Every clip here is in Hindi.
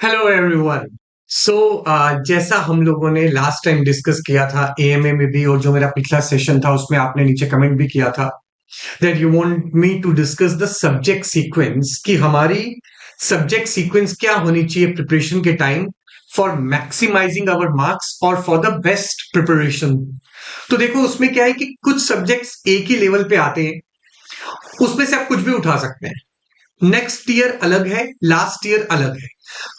Hello everyone. सो जैसा हम लोगों ने लास्ट टाइम डिस्कस किया था एएमए में भी, और जो मेरा पिछला सेशन था उसमें आपने नीचे कमेंट भी किया था that you want me to discuss the subject sequence, कि हमारी सब्जेक्ट सीक्वेंस क्या होनी चाहिए प्रिपरेशन के time for maximising our marks और फॉर द बेस्ट प्रिपरेशन। तो देखो, उसमें क्या है कि कुछ सब्जेक्ट्स एक ही लेवल पे आते हैं, उसमें से आप कुछ भी उठा सकते हैं। नेक्स्ट ईयर अलग है, लास्ट ईयर अलग है,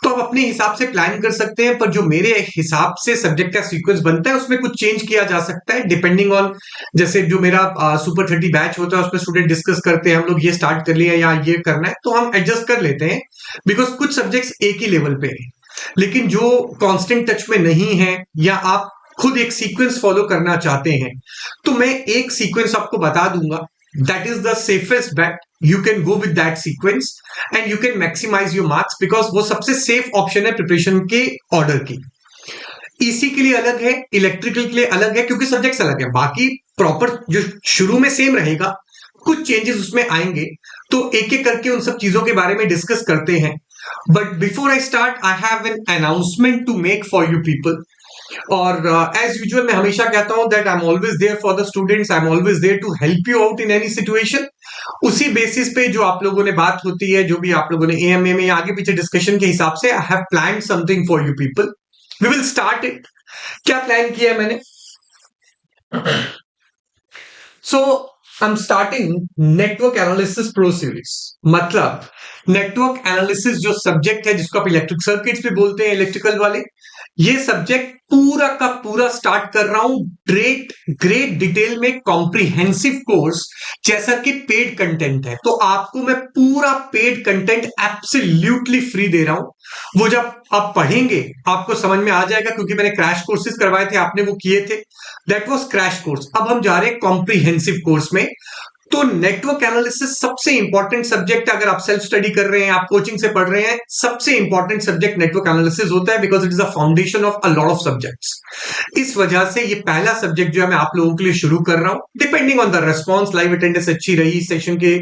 तो आप अपने हिसाब से प्लान कर सकते हैं। पर जो मेरे हिसाब से सब्जेक्ट का सीक्वेंस बनता है उसमें कुछ चेंज किया जा सकता है डिपेंडिंग ऑन, जैसे जो मेरा सुपर 30 बैच होता है उसमें स्टूडेंट डिस्कस करते हैं हम लोग ये स्टार्ट कर लिया या ये करना है, तो हम एडजस्ट कर लेते हैं। बिकॉज कुछ सब्जेक्ट्स एक ही लेवल पे हैं, लेकिन जो कांस्टेंट टच में नहीं है या आप खुद एक सीक्वेंस फॉलो करना चाहते हैं, तो मैं एक सीक्वेंस आपको बता दूंगा। That is the safest bet. You can go with that sequence and you can maximise your marks, because वो सबसे सेफ ऑप्शन है प्रिपरेशन के ऑर्डर की। ईसी के लिए अलग है, इलेक्ट्रिकल के लिए अलग है, क्योंकि सब्जेक्ट्स अलग है। बाकी प्रॉपर जो शुरू में सेम रहेगा, कुछ चेंजेस उसमें आएंगे, तो एक एक करके उन सब चीजों के बारे में डिस्कस करते हैं। But before I start, I have an announcement to make for you people. और एज यूजुअल मैं हमेशा कहता हूं that I am always there for the students, I am always there to help you out in any situation. उसी बेसिस पे जो आप लोगों ने बात होती है, जो भी आप लोगों ने एएमए में आगे पीछे डिस्कशन के हिसाब से, I have plan something for you people. We will start it. क्या प्लान किया है मैंने? So I am starting network analysis pro series. मतलब नेटवर्क एनालिसिस जो सब्जेक्ट है, जिसको आप इलेक्ट्रिक सर्किट्स भी बोलते हैं, इलेक्ट्रिकल वाले, ये सब्जेक्ट पूरा का पूरा स्टार्ट कर रहा हूं ग्रेट ग्रेट डिटेल में, कॉम्प्रिहेंसिव कोर्स, जैसा कि पेड कंटेंट है। तो आपको मैं पूरा पेड कंटेंट एब्सोल्युटली फ्री दे रहा हूं। वो जब आप पढ़ेंगे आपको समझ में आ जाएगा, क्योंकि मैंने क्रैश कोर्सेज करवाए थे, आपने वो किए थे। That was crash course. अब हम जा रहे हैं कॉम्प्रिहेंसिव कोर्स में। तो नेटवर्क एनालिसिस सबसे इंपॉर्टेंट सब्जेक्ट, अगर आप सेल्फ स्टडी कर रहे हैं, आप कोचिंग से पढ़ रहे हैं, सबसे इंपॉर्टेंट सब्जेक्ट नेटवर्क एनालिसिस होता है, because it is a foundation of a lot of subjects. इस वजह से ये पहला सब्जेक्ट जो है मैं आप लोगों के लिए शुरू कर रहा हूं। Depending on the response, live attendance अच्छी रही, सेशन के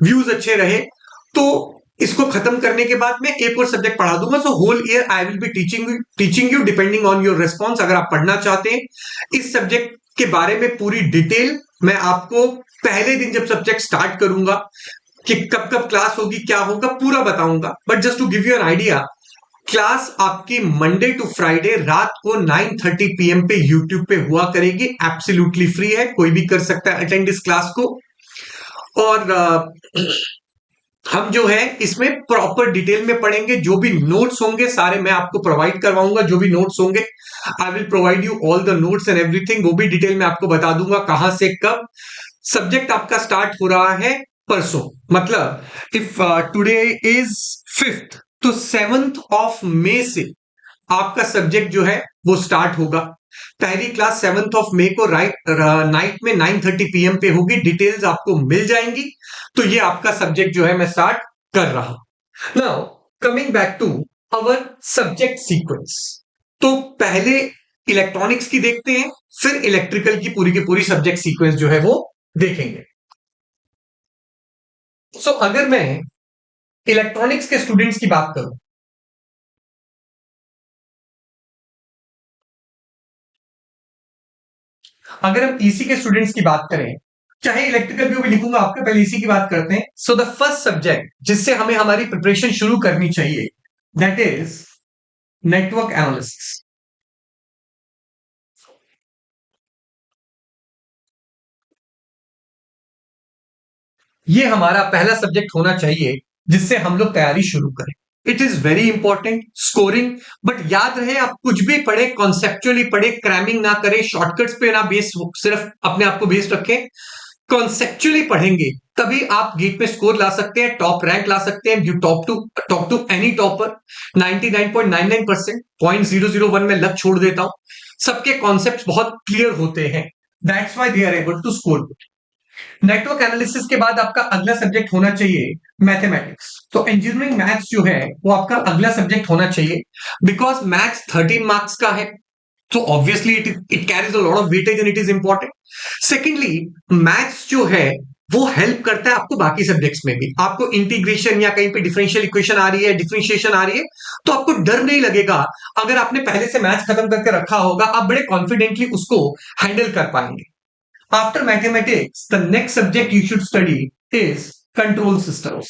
व्यूज अच्छे रहे, तो इसको खत्म करने के बाद मैं एक और सब्जेक्ट पढ़ा दूंगा। So whole year I will be teaching you depending on your response. अगर आप पढ़ना चाहते हैं इस सब्जेक्ट के बारे में पूरी डिटेल, मैं आपको पहले दिन जब सब्जेक्ट स्टार्ट करूंगा कि कब कब क्लास होगी, क्या होगा, पूरा बताऊंगा। But just to give you an idea, class आपकी मंडे टू फ्राइडे रात को 9:30 PM पे यूट्यूब पे हुआ करेगी। एब्सोल्युटली फ्री है, कोई भी कर सकता है अटेंड इस क्लास को। और हम जो है इसमें प्रॉपर डिटेल में पढ़ेंगे। जो भी नोट्स होंगे सारे मैं आपको प्रोवाइड करवाऊंगा। जो भी नोट्स होंगे I will provide you all the notes and everything. वो भी डिटेल में आपको बता दूंगा कहां से कब। सब्जेक्ट आपका स्टार्ट हो रहा है परसों, मतलब इफ टुडे इज 5th, तो 7th ऑफ मे से आपका सब्जेक्ट जो है वो स्टार्ट होगा। पहली क्लास 7th ऑफ मे को नाइट में 9:30 PM पे होगी। डिटेल्स आपको मिल जाएंगी। तो ये आपका सब्जेक्ट जो है मैं स्टार्ट कर रहा हूं। Now coming back to our subject sequence. तो पहले इलेक्ट्रॉनिक्स की देखते हैं, फिर इलेक्ट्रिकल की पूरी सब्जेक्ट सीक्वेंस जो है वो देखेंगे। सो अगर मैं इलेक्ट्रॉनिक्स के स्टूडेंट्स की बात करूं, अगर हम ईसी के स्टूडेंट्स की बात करें, चाहे इलेक्ट्रिकल भी लिखूंगा आपके, पहले ईसी की बात करते हैं। सो द फर्स्ट सब्जेक्ट जिससे हमें हमारी प्रिपरेशन शुरू करनी चाहिए, दैट इज नेटवर्क एनालिसिस। ये हमारा पहला सब्जेक्ट होना चाहिए जिससे हम लोग तैयारी शुरू करें। It is very important scoring. But याद रहे, आप कुछ भी पढ़े, कॉन्सेप्चुअली पढ़े, क्रैमिंग ना करें, शॉर्टकट्स पे ना बेस, सिर्फ अपने आप को बेस्ड रखें। कॉन्सेप्चुअली पढ़ेंगे तभी आप गेट पे स्कोर ला सकते हैं, टॉप रैंक ला सकते हैं। You top to any topper 99.99%, 0.001 में लक छोड़ देता हूं। सबके कॉन्सेप्ट बहुत क्लियर होते हैं, that's why they are able to score. Network analysis के बाद आपका अगला सब्जेक्ट होना चाहिए मैथमेटिक्स। तो इंजीनियरिंग मैथ्स जो है वो आपका अगला सब्जेक्ट होना चाहिए, बिकॉज मैथ्स 13 मार्क्स का है। तो obviously it carries a lot of weightage and it is important. Secondly, maths जो है वो हेल्प करता है आपको बाकी सब्जेक्ट्स में भी। आपको इंटीग्रेशन या कहीं पे डिफरेंशियल इक्वेशन आ रही है, डिफरेंशिएशन आ रही है, तो आपको डर नहीं लगेगा। अगर आपने पहले से मैथ्स खत्म करके रखा होगा, आप बड़े कॉन्फिडेंटली उसको हैंडल कर पाएंगे। After mathematics the next subject you should study is control systems.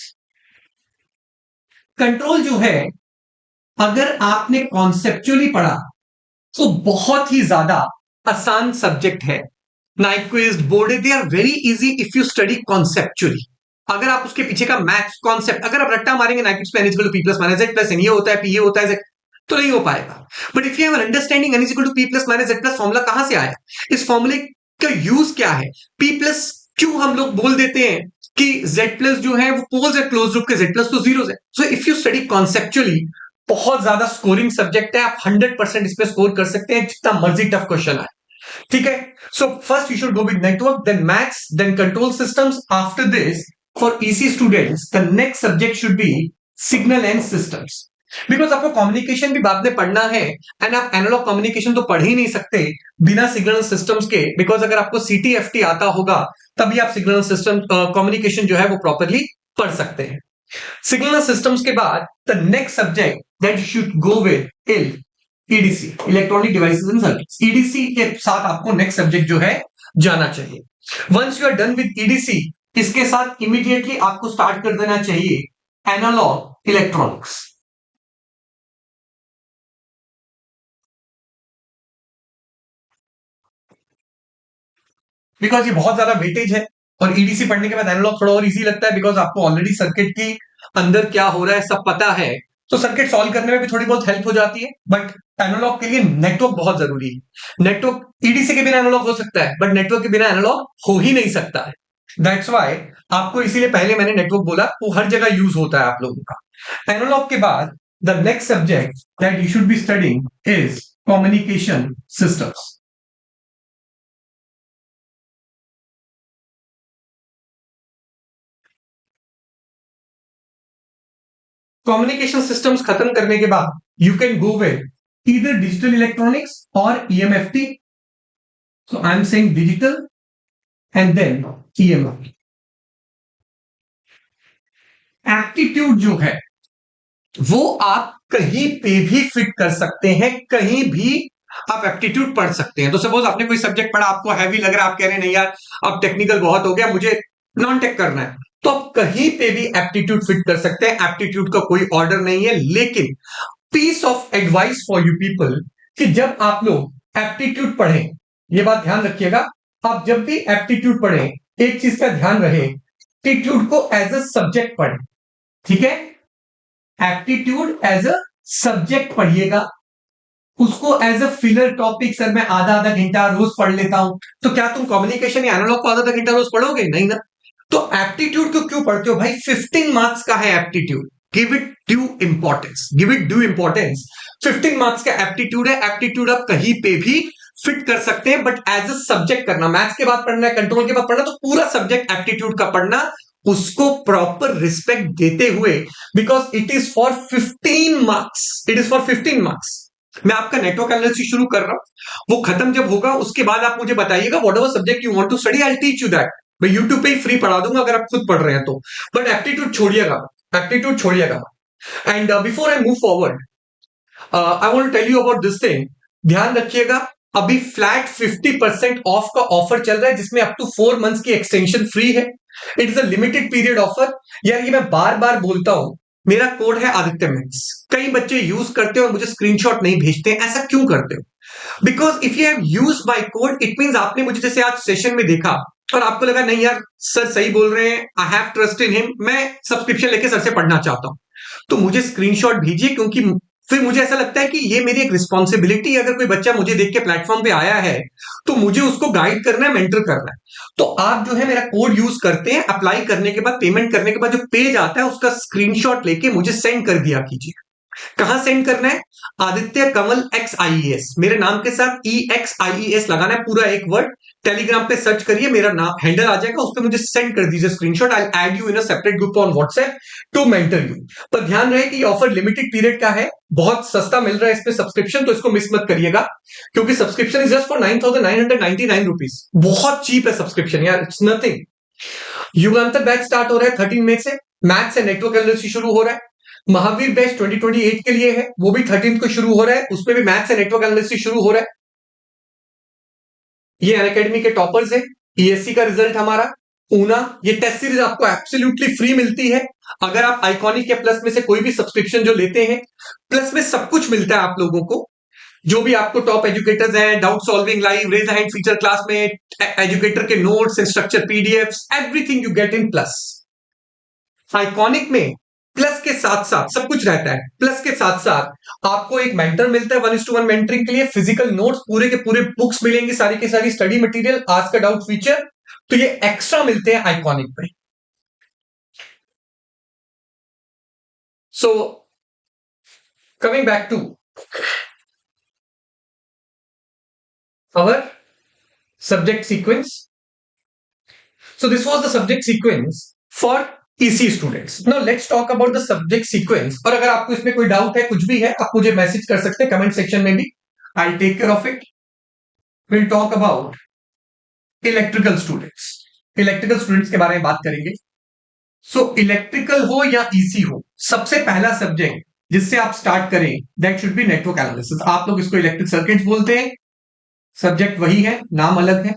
Control जो है, अगर आपने कॉन्सेप्चुअली पढ़ा तो बहुत ही ज्यादा आसान सब्जेक्ट है। Nyquist, Bode, they are very easy if you study conceptually. अगर आप उसके पीछे का मैथ्स कॉन्सेप्ट, अगर आप रट्टा मारेंगे नाइक्विस्ट पे n equal to P plus minus Z plus N, ये होता है पी, ये होता है जेड, तो नहीं हो पाएगा। But if you have an understanding n equal to P plus minus Z plus, formula कहां से आया, इस फॉर्मूले का यूज क्या है, पी प्लस क्यों हम लोग बोल देते हैं कि जेड प्लस जो है वो पोल्स है क्लोज ग्रुप के, जेड प्लस तो जीरोस है। So if you study conceptually, बहुत ज्यादा स्कोरिंग सब्जेक्ट है, आप 100% इस पे स्कोर कर सकते हैं, जितना मर्जी टफ क्वेश्चन आए। ठीक है, so first you should go with network, then maths, then control systems. After this for EC students the next subject should be signal and systems, because आपको कम्युनिकेशन भी बाद में पढ़ना है, एंड आप एनालॉग कम्युनिकेशन तो पढ़ ही नहीं सकते बिना सिग्नल सिस्टम्स के, बिकॉज अगर आपको सीटीएफटी आता होगा तभी आप सिग्नल सिस्टम कम्युनिकेशन जो है वो प्रॉपरली पढ़ सकते हैं। सिग्नल सिस्टम्स के बाद the next subject that you should go with is EDC, electronic devices and circuits. EDC के साथ आपको नेक्स्ट सब्जेक्ट जो है जाना चाहिए। Once you are done with EDC, इसके साथ इमीडिएटली आपको स्टार्ट कर देना चाहिए एनालॉग इलेक्ट्रॉनिक्स। बिकॉज ये बहुत ज्यादा वेटेज है, और ईडीसी पढ़ने के बाद एनालॉग थोड़ा और इजी लगता है, बिकॉज आपको ऑलरेडी सर्किट की अंदर क्या हो रहा है सब पता है, तो सर्किट सॉल्व करने में भी थोड़ी बहुत हेल्प हो जाती है। बट एनालॉग के लिए नेटवर्क बहुत जरूरी है। नेटवर्क ईडीसी के बिना एनालॉग हो सकता है, बट नेटवर्क के बिना एनालॉग हो ही नहीं सकता है। दैट्स वाई आपको इसीलिए पहले मैंने नेटवर्क बोला, वो हर जगह यूज होता है आप लोगों का। एनालॉग के बाद the next subject that you should be studying is communication systems. Communication systems खत्म करने के बाद you can go with either digital electronics और EMFT. So I am saying digital and then EMFT. Aptitude जो है वो आप कहीं पे भी फिट कर सकते हैं, कहीं भी आप एप्टीट्यूड पढ़ सकते हैं। तो सपोज आपने कोई सब्जेक्ट पढ़ा, आपको हैवी लग रहा है, आप कह रहे हैं नहीं यार अब टेक्निकल बहुत हो गया, मुझे नॉन टेक करना है, तो आप कहीं पे भी एप्टीट्यूड फिट कर सकते हैं। एप्टीट्यूड का कोई ऑर्डर नहीं है। लेकिन piece of advice for you people कि जब आप लोग एप्टीट्यूड पढ़ें, ये बात ध्यान रखिएगा, आप जब भी एप्टीट्यूड पढ़ें एक चीज का ध्यान रहे, एप्टीट्यूड को एज अ सब्जेक्ट पढ़ें। ठीक है, एप्टीट्यूड एज अ सब्जेक्ट पढ़िएगा, उसको as a filler topic, sir मैं आधा आधा घंटा रोज पढ़ लेता हूं, तो क्या तुम कम्युनिकेशन या एनालॉग को आधा आधा घंटा रोज पढ़ोगे? नहीं ना। तो एप्टीट्यूड को क्यों पढ़ते हो भाई? 15 मार्क्स का है aptitude, give it due importance, give it due importance. 15 marks का एप्टीट्यूड है, एप्टीट्यूड आप कहीं पे भी फिट कर सकते हैं, बट एज अ सब्जेक्ट करना। मैथ्स के बाद पढ़ना है, कंट्रोल के बाद पढ़ना, तो पूरा सब्जेक्ट एप्टीट्यूड का पढ़ना, उसको प्रॉपर रिस्पेक्ट देते हुए, because it is for 15 marks, it is for 15 marks. मैं आपका नेटवर्क एनालिसिस शुरू कर रहा हूं, वो खत्म जब होगा उसके बाद आप मुझे बताइएगा whatever subject you want to study, I will teach you that. मैं यूट्यूब पे ही फ्री पढ़ा दूंगा अगर आप खुद पढ़ रहे हैं तो, बट एप्टीट्यूड छोड़िएगा, एप्टीट्यूड छोड़िएगा। And before I move forward, I want to tell you about this thing. ध्यान रखिएगा, अभी फ्लैट 50% ऑफ का ऑफर चल रहा है, जिसमें अप टू 4 मंथ्स की एक्सटेंशन फ्री है। It is a limited period offer. यार ये मैं बार बार बोलता हूं, मेरा कोड है आदित्य मैथ्स। कई बच्चे यूज करते हो और मुझे स्क्रीनशॉट नहीं भेजते, ऐसा क्यों करते हो? Because if you have used my code, it means आपने मुझे जैसे आज सेशन में देखा और आपको लगा नहीं यार सर सही बोल रहे हैं, I have trust in him, मैं सब्सक्रिप्शन लेके सर से पढ़ना चाहता हूं, तो मुझे स्क्रीनशॉट भेजिए, क्योंकि फिर मुझे ऐसा लगता है कि ये मेरी एक रिस्पॉन्सिबिलिटी, अगर कोई बच्चा मुझे देख के प्लेटफॉर्म पे आया है तो मुझे उसको गाइड करना है, मेंटर करना है। तो आप जो है मेरा कोड यूज करते हैं, अप्लाई करने के बाद, पेमेंट करने के बाद जो पेज आता है उसका स्क्रीनशॉट लेके मुझे सेंड कर दिया कीजिए। कहां सेंड करना है? आदित्य कंवल XIES, मेरे नाम के साथ EXIES लगाना है, पूरा एक वर्ड। टेलीग्राम पे सर्च करिए, मेरा नाम हैंडल आ जाएगा, उस पर मुझे सेंड कर दीजिए screenshot. I add you in a separate group on WhatsApp to mentor you. पर ध्यान रहे कि ये ऑफर लिमिटेड पीरियड का है, बहुत सस्ता मिल रहा है इस पे सब्सक्रिप्शन, तो इसको मिस मत करिएगा, क्योंकि subscription is just for 9,999 rupees. बहुत चीप है सब्सक्रिप्शन यार, it's nothing. Yugantar batch start हो रहा है 13 मई से, मैथ्स एंड नेटवर्क एनालिसिस शुरू हो रहा है। महावीर बैच 2028 के लिए है, वो भी 13 को शुरू हो रहा है, उसमें भी मैथ्स एंड नेटवर्क एनालिसिस शुरू हो रहा है। ये अनअकैडमी के टॉपर्स है। ईएससी का रिजल्ट हमारा ऊना, ये टेस्ट सीरीज आपको एब्सोल्युटली फ्री मिलती है। अगर आप आइकॉनिक या प्लस में से कोई भी सब्सक्रिप्शन जो लेते हैं, प्लस में सब कुछ मिलता है आप लोगों को, जो भी आपको टॉप एजुकेटर्स हैं, doubt solving live, raise hand feature class में, एजुकेटर के notes, instructor PDFs, everything you get in plus. Iconic में प्लस के साथ साथ सब कुछ रहता है, प्लस के साथ साथ आपको एक मेंटर मिलता है 1:1 मेंटरिंग के लिए, फिजिकल नोट्स पूरे के पूरे बुक्स मिलेंगे, सारी की सारी स्टडी मटेरियल, आज का डाउट फीचर, तो ये एक्स्ट्रा मिलते हैं आइकॉनिक पे। So coming back to our subject sequence. So this was the subject sequence for EC students. Now let's talk about the subject sequence. और अगर आपको इसमें कोई डाउट है, कुछ भी है, आप मुझे मैसेज कर सकते हैं कमेंट सेक्शन में भी, I'll take care of it. We'll talk about electrical students. Electrical students के बारे में बात करेंगे। So electrical हो या EC हो, सबसे पहला सब्जेक्ट जिससे आप स्टार्ट करें, that should be network analysis. आप लोग इसको इलेक्ट्रिक सर्किट्स बोलते हैं, सब्जेक्ट वही है, नाम अलग है।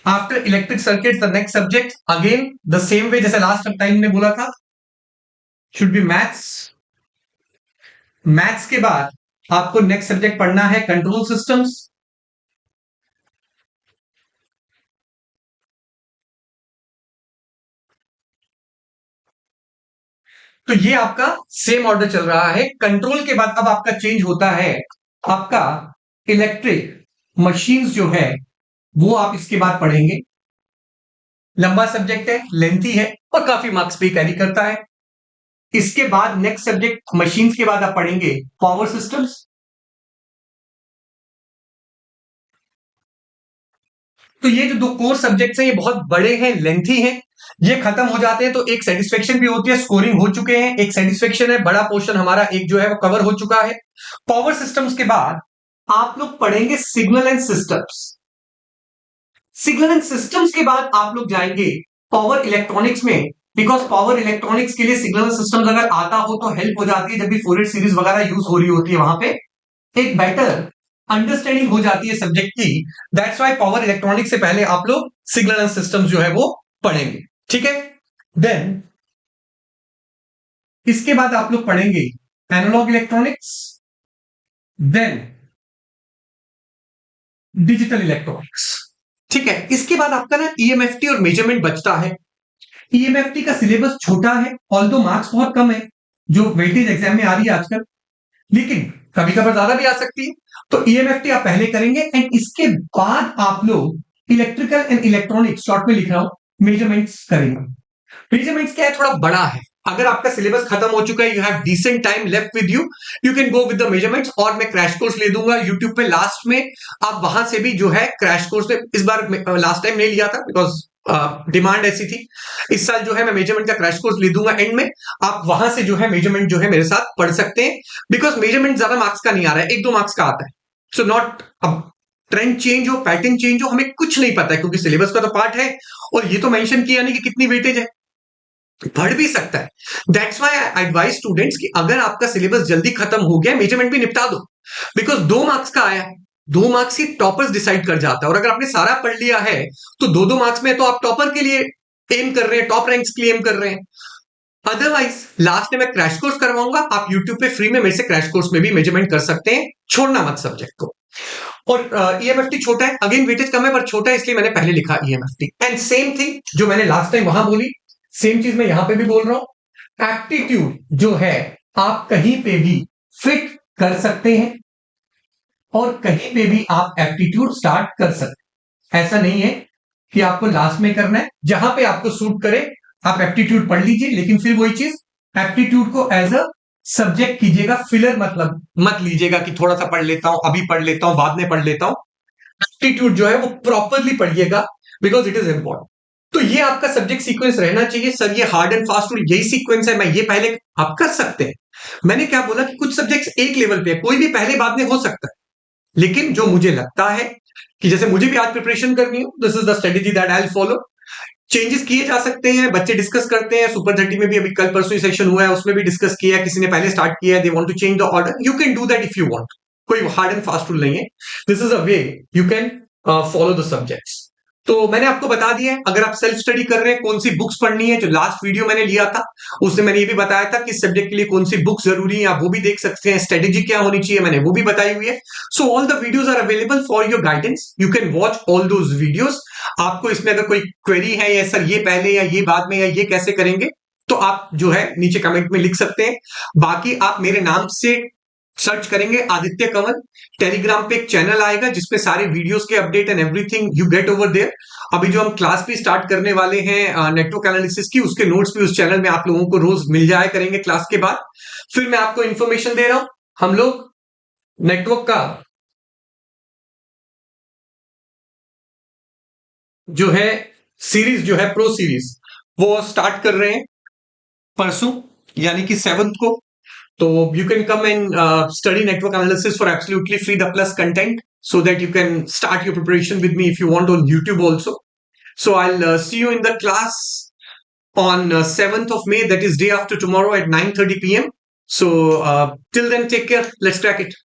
After electric circuit the next subject again the same way जैसे लास्ट टाइम ने बोला था, शुड बी मैथ्स। मैथ्स के बाद आपको नेक्स्ट सब्जेक्ट पढ़ना है कंट्रोल सिस्टम्स। तो ये आपका सेम ऑर्डर चल रहा है। कंट्रोल के बाद अब आपका चेंज होता है, आपका इलेक्ट्रिक मशीन्स जो है वो आप इसके बाद पढ़ेंगे। लंबा सब्जेक्ट है, लेंथी है और काफी मार्क्स पे कैरी करता है। इसके बाद नेक्स्ट सब्जेक्ट मशीन्स के बाद आप पढ़ेंगे पावर सिस्टम्स। तो ये जो दो कोर सब्जेक्ट्स हैं ये बहुत बड़े हैं, लेंथी हैं, ये खत्म हो जाते हैं तो एक सेटिस्फेक्शन भी होती है, स्कोरिंग हो चुके हैं, एक सेटिस्फेक्शन है, बड़ा पोर्शन हमारा एक जो है वो कवर हो चुका है। पावर सिस्टम्स के बाद आप लोग पढ़ेंगे signal and systems. Signal and systems के बाद आप लोग जाएंगे पावर इलेक्ट्रॉनिक्स में, बिकॉज पावर इलेक्ट्रॉनिक्स के लिए सिग्नल सिस्टम्स अगर आता हो तो हेल्प हो जाती है, जब भी फोरियर सीरीज वगैरह यूज हो रही होती है वहां पे एक बेटर अंडरस्टैंडिंग हो जाती है सब्जेक्ट की। दैट्स व्हाई पावर इलेक्ट्रॉनिक्स से पहले आप लोग सिग्नल एंड सिस्टम्स जो है वो पढ़ेंगे, ठीक है। देन इसके बाद आप लोग पढ़ेंगे analogue electronics, then digital electronics, ठीक है। इसके बाद आपका ना ईएमएफटी और मेजरमेंट बचता है। ईएमएफटी का सिलेबस छोटा है, ऑल्दो मार्क्स बहुत कम है जो वेटेज एग्जाम में आ रही है आजकल, लेकिन कभी कभार ज्यादा भी आ सकती है। तो ईएमएफटी आप पहले करेंगे एंड इसके बाद आप लोग इलेक्ट्रिकल एंड इलेक्ट्रॉनिक्स, शॉर्ट में लिख रहा हूं, मेजरमेंट्स करेंगे। मेजरमेंट्स क्या है, थोड़ा बड़ा है। अगर आपका सिलेबस खत्म हो चुका है, you have decent time left with you, you can go with the measurements. और मैं क्रैश कोर्स ले दूंगा यूट्यूब पे लास्ट में, आप वहां से भी जो है क्रैश कोर्स में, इस बार लास्ट टाइम नहीं लिया था बिकॉज डिमांड ऐसी थी। इस साल जो है मैं मेजरमेंट का क्रैश कोर्स ले दूंगा एंड में, आप वहां से जो है मेजरमेंट जो है मेरे साथ पढ़ सकते हैं, बिकॉज मेजरमेंट ज्यादा मार्क्स का नहीं आ रहा है, 1-2 मार्क्स का आता है। सो नॉट अब ट्रेंड चेंज हो, पैटर्न चेंज हो, हमें कुछ नहीं पता है क्योंकि सिलेबस का तो पार्ट है और ये तो मेंशन किया नहीं कि कितनी वेटेज है, बढ़ भी सकता है। That's why I advise students कि अगर आपका सिलेबस जल्दी खत्म हो गया, मेजरमेंट भी निपटा दो, बिकॉज 2 मार्क्स का आया है, 2 मार्क्स ही टॉपर्स डिसाइड कर जाता है। और अगर आपने सारा पढ़ लिया है तो 2-2 मार्क्स में तो आप टॉपर के लिए एम कर रहे हैं, टॉप रैंक्स के लिए एम कर रहे हैं। अदरवाइज लास्ट में मैं क्रैश कोर्स करवाऊंगा, आप यूट्यूब पे फ्री में मेरे से क्रैश कोर्स में भी मेजरमेंट कर सकते हैं, छोड़ना मत सब्जेक्ट को। और ईएमएफटी छोटा है, अगेन वेटेज कम है पर छोटा है, इसलिए मैंने पहले लिखा ईएमएफटी। एंड सेम थिंग जो मैंने लास्ट टाइम वहां बोली, सेम चीज मैं यहां पे भी बोल रहा हूं। एप्टीट्यूड जो है आप कहीं पे भी फिट कर सकते हैं और कहीं पे भी आप एप्टीट्यूड स्टार्ट कर सकते हैं। ऐसा नहीं है कि आपको लास्ट में करना है, जहां पे आपको सूट करे आप एप्टीट्यूड पढ़ लीजिए, लेकिन फिर वही चीज, एप्टीट्यूड को एज अ सब्जेक्ट कीजिएगा, फिलर मतलब मत लीजिएगा कि थोड़ा सा पढ़ लेता हूं, अभी पढ़ लेता हूं, बाद में पढ़ लेता हूं। एप्टीट्यूड जो है वो प्रॉपरली पढ़िएगा बिकॉज इट इज इंपॉर्टेंट। तो ये आपका सब्जेक्ट सीक्वेंस रहना चाहिए। सर ये हार्ड एंड फास्ट रूल यही सीक्वेंस है, मैं ये पहले, आप कर सकते हैं। मैंने क्या बोला कि कुछ सब्जेक्ट्स एक लेवल पे है, कोई भी पहले बाद में हो सकता है, लेकिन जो मुझे लगता है कि जैसे मुझे भी आज प्रिपरेशन करनी हो, this is the strategy that I will follow. Changes किए जा सकते हैं, बच्चे डिस्कस करते हैं, सुपर 30 में भी अभी कल परसों ही सेशन हुआ है, उसमें भी डिस्कस किया, किसी ने पहले स्टार्ट किया है, they want to change the order, you can do that if you want. कोई हार्ड एंड फास्ट रूल नहीं है, this is a way you can follow the subjects. तो मैंने आपको बता दिया है, अगर आप सेल्फ स्टडी कर रहे हैं कौन सी बुक्स पढ़नी है, जो लास्ट वीडियो मैंने लिया था उसमें मैंने ये भी बताया था कि सब्जेक्ट के लिए कौन सी बुक्स जरूरी है, आप वो भी देख सकते हैं, स्ट्रेटेजी क्या होनी चाहिए मैंने वो भी बताई हुई है। So all the videos are available for your guidance, you can watch all those videos. आपको इसमें अगर कोई क्वेरी है, या सर ये पहले या ये बाद में या ये कैसे करेंगे, तो आप जो है नीचे कमेंट में लिख सकते हैं। बाकी आप मेरे नाम से सर्च करेंगे आदित्य कंवल, टेलीग्राम पे एक चैनल आएगा जिसपे सारे वीडियोस के update and everything you get over there. अभी जो हम क्लास भी स्टार्ट करने वाले हैं नेटवर्क एनालिसिस की, उसके नोट्स भी उस चैनल में आप लोगों को रोज मिल जाया करेंगे क्लास के बाद। फिर मैं आपको इंफॉर्मेशन दे रहा हूं, हम लोग नेटवर्क का जो है सीरीज जो है प्रो सीरीज वो स्टार्ट कर रहे हैं परसों, यानी कि 7th को। तो you can come and study network analysis for absolutely free, the plus content, so that you can start your preparation with me if you want on YouTube also. So I'll see you in the class on 7th of May, that is day after tomorrow at 9:30 p.m. So till then, take care. Let's crack it.